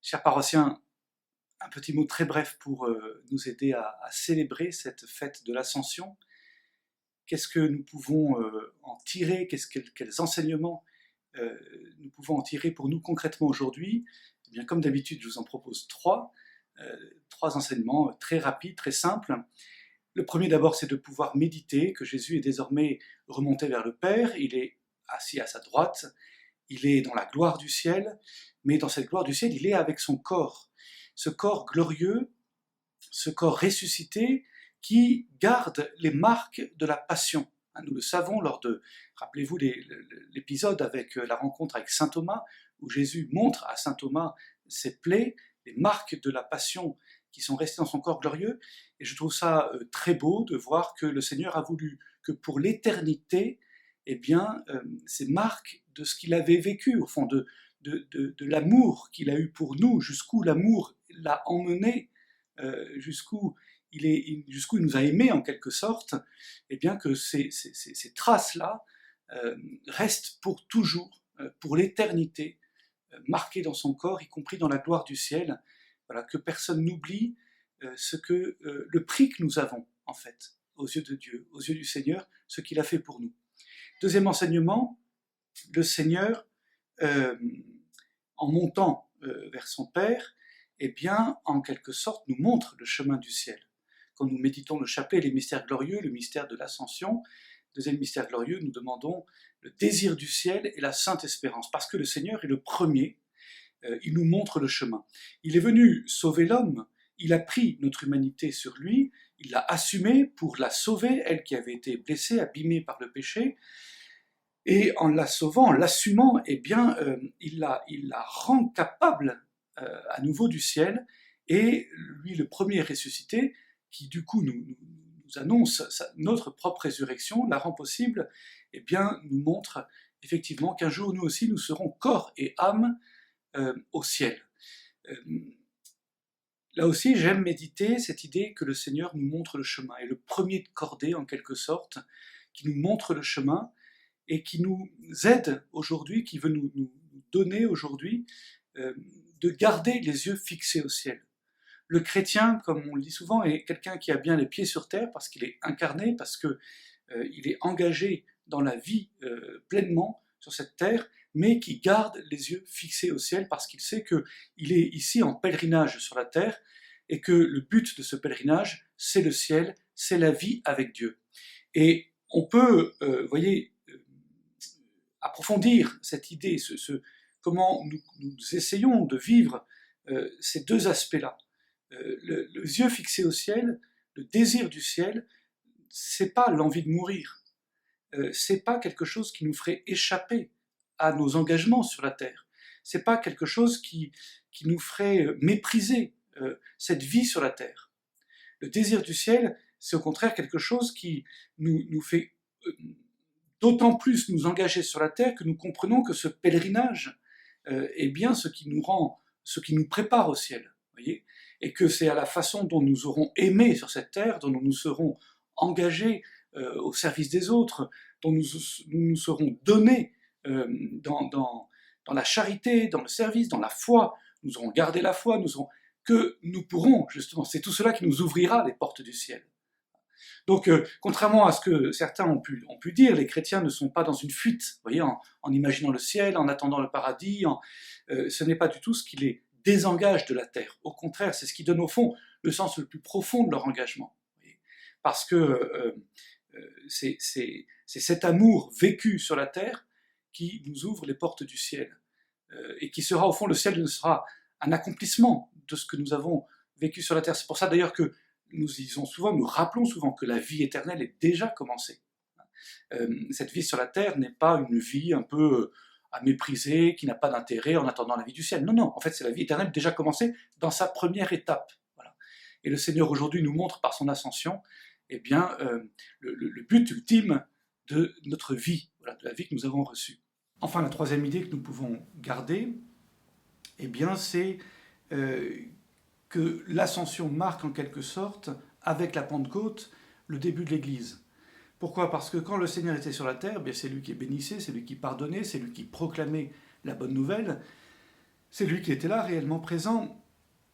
Chers paroissiens, un petit mot très bref pour nous aider à célébrer cette fête de l'Ascension. Qu'est-ce que nous pouvons en tirer? Quels enseignements nous pouvons en tirer pour nous concrètement aujourd'hui? Eh bien, comme d'habitude, je vous en propose trois enseignements très rapides, très simples. Le premier d'abord, c'est de pouvoir méditer que Jésus est désormais remonté vers le Père, il est assis à sa droite, il est dans la gloire du ciel, mais dans cette gloire du ciel, il est avec son corps. Ce corps glorieux, ce corps ressuscité, qui garde les marques de la passion. Nous le savons lors de, rappelez-vous l'épisode avec la rencontre avec saint Thomas, où Jésus montre à saint Thomas ses plaies, les marques de la passion qui sont restées dans son corps glorieux, et je trouve ça très beau de voir que le Seigneur a voulu que pour l'éternité, eh bien, ces marques de ce qu'il avait vécu, au fond, de l'amour qu'il a eu pour nous, jusqu'où l'amour l'a emmené, jusqu'où jusqu'où il nous a aimés en quelque sorte, et bien que ces traces-là restent pour toujours, pour l'éternité, marquées dans son corps, y compris dans la gloire du ciel. Voilà, que personne n'oublie le prix que nous avons, en fait, aux yeux de Dieu, aux yeux du Seigneur, ce qu'il a fait pour nous. Deuxième enseignement, le Seigneur, en montant vers son Père, eh bien, en quelque sorte, nous montre le chemin du ciel. Quand nous méditons le chapelet, les mystères glorieux, le mystère de l'Ascension, deuxième mystère glorieux, nous demandons le désir du ciel et la sainte espérance, parce que le Seigneur est le premier, il nous montre le chemin. Il est venu sauver l'homme, il a pris notre humanité sur lui, il l'a assumée pour la sauver, elle qui avait été blessée, abîmée par le péché, et en la sauvant, en l'assumant, eh bien, il la rend capable à nouveau du ciel, et lui, le premier ressuscité, qui du coup nous annonce notre propre résurrection, la rend possible, eh bien, nous montre effectivement qu'un jour, nous aussi, nous serons corps et âme au ciel. Là aussi, j'aime méditer cette idée que le Seigneur nous montre le chemin, et le premier de cordée, en quelque sorte, qui nous montre le chemin, et qui nous aide aujourd'hui, qui veut nous donner aujourd'hui, de garder les yeux fixés au ciel. Le chrétien, comme on le dit souvent, est quelqu'un qui a bien les pieds sur terre, parce qu'il est incarné, parce qu'il est engagé dans la vie pleinement sur cette terre, mais qui garde les yeux fixés au ciel, parce qu'il sait qu'il est ici en pèlerinage sur la terre, et que le but de ce pèlerinage, c'est le ciel, c'est la vie avec Dieu. Et on peut, voyez, approfondir cette idée, comment nous essayons de vivre ces deux aspects-là. Les yeux fixés au ciel, le désir du ciel, c'est pas l'envie de mourir, c'est pas quelque chose qui nous ferait échapper à nos engagements sur la terre, c'est pas quelque chose qui nous ferait mépriser cette vie sur la terre. Le désir du ciel, c'est au contraire quelque chose qui nous fait d'autant plus nous engager sur la terre que nous comprenons que ce pèlerinage est bien ce qui nous prépare au ciel, voyez, et que c'est à la façon dont nous aurons aimé sur cette terre, dont nous nous serons engagés au service des autres, dont nous nous serons donnés dans la charité, dans le service, dans la foi, nous aurons gardé la foi, que nous pourrons, justement, c'est tout cela qui nous ouvrira les portes du ciel. Donc, contrairement à ce que certains ont pu dire, les chrétiens ne sont pas dans une fuite, vous voyez, en imaginant le ciel, en attendant le paradis, ce n'est pas du tout ce qui les désengage de la terre. Au contraire, c'est ce qui donne au fond le sens le plus profond de leur engagement. Voyez, parce que c'est cet amour vécu sur la terre qui nous ouvre les portes du ciel. Et qui sera, au fond, le ciel sera un accomplissement de ce que nous avons vécu sur la terre. C'est pour ça d'ailleurs que nous rappelons souvent que la vie éternelle est déjà commencée. Cette vie sur la terre n'est pas une vie un peu à mépriser, qui n'a pas d'intérêt en attendant la vie du ciel. Non, non, en fait c'est la vie éternelle déjà commencée dans sa première étape. Voilà. Et le Seigneur aujourd'hui nous montre par son ascension, eh bien, le but ultime de notre vie, voilà, de la vie que nous avons reçue. Enfin, la troisième idée que nous pouvons garder, eh bien, c'est que l'ascension marque en quelque sorte, avec la Pentecôte, le début de l'Église. Pourquoi? Parce que quand le Seigneur était sur la terre, bien c'est lui qui bénissait, c'est lui qui pardonnait, c'est lui qui proclamait la bonne nouvelle. C'est lui qui était là, réellement présent.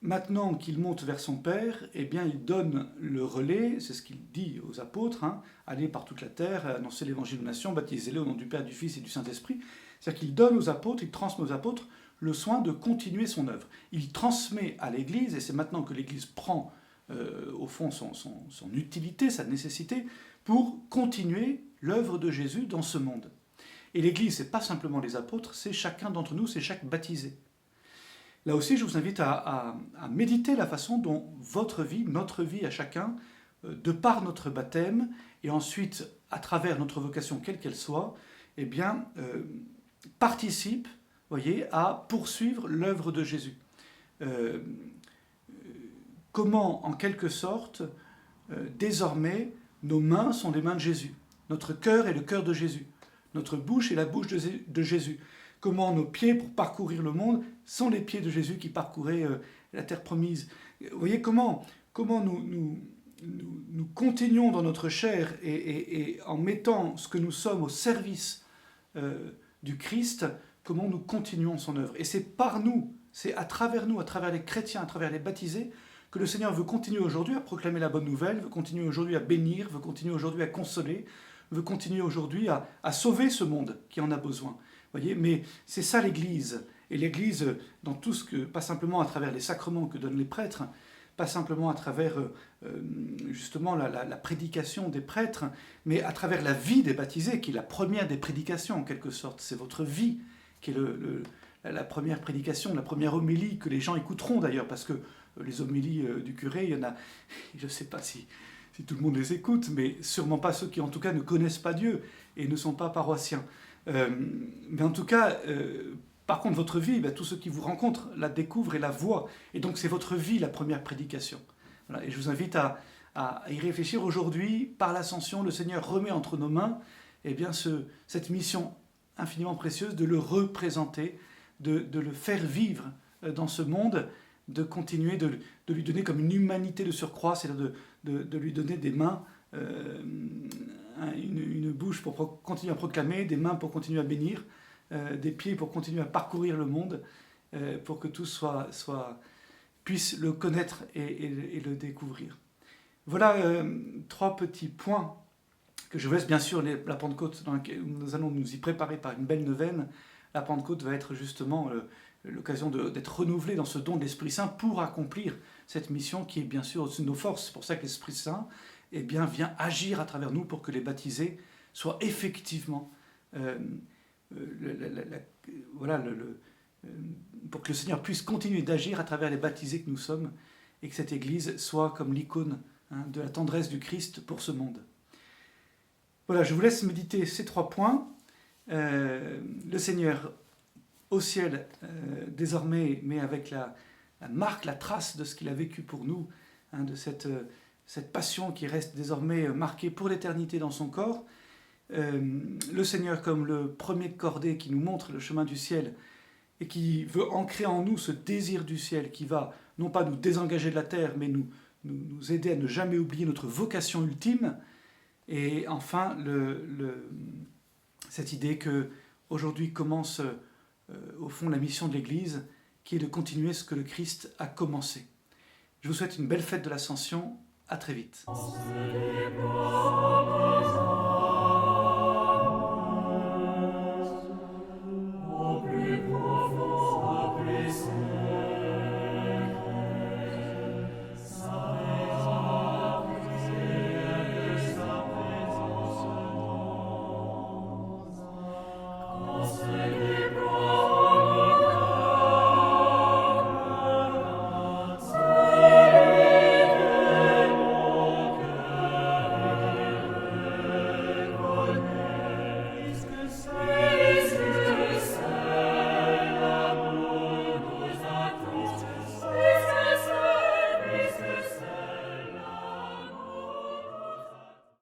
Maintenant qu'il monte vers son Père, eh bien, il donne le relais, c'est ce qu'il dit aux apôtres, hein, allez par toute la terre, annoncez l'évangile aux nations, baptisez-les au nom du Père, du Fils et du Saint-Esprit. C'est-à-dire qu'il donne aux apôtres, il transmet aux apôtres le soin de continuer son œuvre. Il transmet à l'Église, et c'est maintenant que l'Église prend au fond son utilité, sa nécessité, pour continuer l'œuvre de Jésus dans ce monde. Et l'Église, ce n'est pas simplement les apôtres, c'est chacun d'entre nous, c'est chaque baptisé. Là aussi, je vous invite à méditer la façon dont votre vie, notre vie à chacun, de par notre baptême, et ensuite, à travers notre vocation, quelle qu'elle soit, eh bien, participe, voyez, à poursuivre l'œuvre de Jésus. Comment, en quelque sorte, désormais, nos mains sont les mains de Jésus. Notre cœur est le cœur de Jésus. Notre bouche est la bouche de Jésus. Comment nos pieds, pour parcourir le monde, sont les pieds de Jésus qui parcouraient la terre promise. Vous voyez comment nous continuons dans notre chair et en mettant ce que nous sommes au service du Christ, comment nous continuons son œuvre. Et c'est par nous, c'est à travers nous, à travers les chrétiens, à travers les baptisés, que le Seigneur veut continuer aujourd'hui à proclamer la bonne nouvelle, veut continuer aujourd'hui à bénir, veut continuer aujourd'hui à consoler, veut continuer aujourd'hui à sauver ce monde qui en a besoin. Voyez, mais c'est ça l'Église. Et l'Église, dans tout ce que, pas simplement à travers les sacrements que donnent les prêtres, pas simplement à travers justement la prédication des prêtres, mais à travers la vie des baptisés, qui est la première des prédications en quelque sorte. C'est votre vie qui est la première prédication, la première homélie que les gens écouteront d'ailleurs, parce que les homélies du curé, il y en a, je ne sais pas si tout le monde les écoute, mais sûrement pas ceux qui en tout cas ne connaissent pas Dieu et ne sont pas paroissiens. Mais en tout cas, par contre, votre vie, tous ceux qui vous rencontrent la découvrent et la voient. Et donc, c'est votre vie, la première prédication. Voilà. Et je vous invite à y réfléchir aujourd'hui. Par l'ascension, le Seigneur remet entre nos mains eh bien, cette mission infiniment précieuse de le représenter, de le faire vivre dans ce monde, de continuer de lui donner comme une humanité de surcroît, c'est-à-dire de lui donner des mains, une bouche pour continuer à proclamer, des mains pour continuer à bénir, des pieds pour continuer à parcourir le monde, pour que tous puissent le connaître et le découvrir. Voilà 3 petits points que je vous laisse. Bien sûr, la Pentecôte, dans laquelle nous allons nous y préparer par une belle neuvaine. La Pentecôte va être justement l'occasion d'être renouvelé dans ce don de l'Esprit Saint pour accomplir cette mission qui est bien sûr au-dessus de nos forces. C'est pour ça que l'Esprit Saint vient agir à travers nous pour que les baptisés soient effectivement... pour que le Seigneur puisse continuer d'agir à travers les baptisés que nous sommes et que cette Église soit comme l'icône de la tendresse du Christ pour ce monde. Voilà, je vous laisse méditer ces 3 points. Le Seigneur au ciel désormais, mais avec la marque, la trace de ce qu'il a vécu pour nous, de cette passion qui reste désormais marquée pour l'éternité dans son corps. Le Seigneur comme le premier de cordée qui nous montre le chemin du ciel et qui veut ancrer en nous ce désir du ciel qui va non pas nous désengager de la terre, mais nous aider à ne jamais oublier notre vocation ultime. Et enfin, cette idée qu'aujourd'hui commence au fond la mission de l'Église, qui est de continuer ce que le Christ a commencé. Je vous souhaite une belle fête de l'Ascension. À très vite.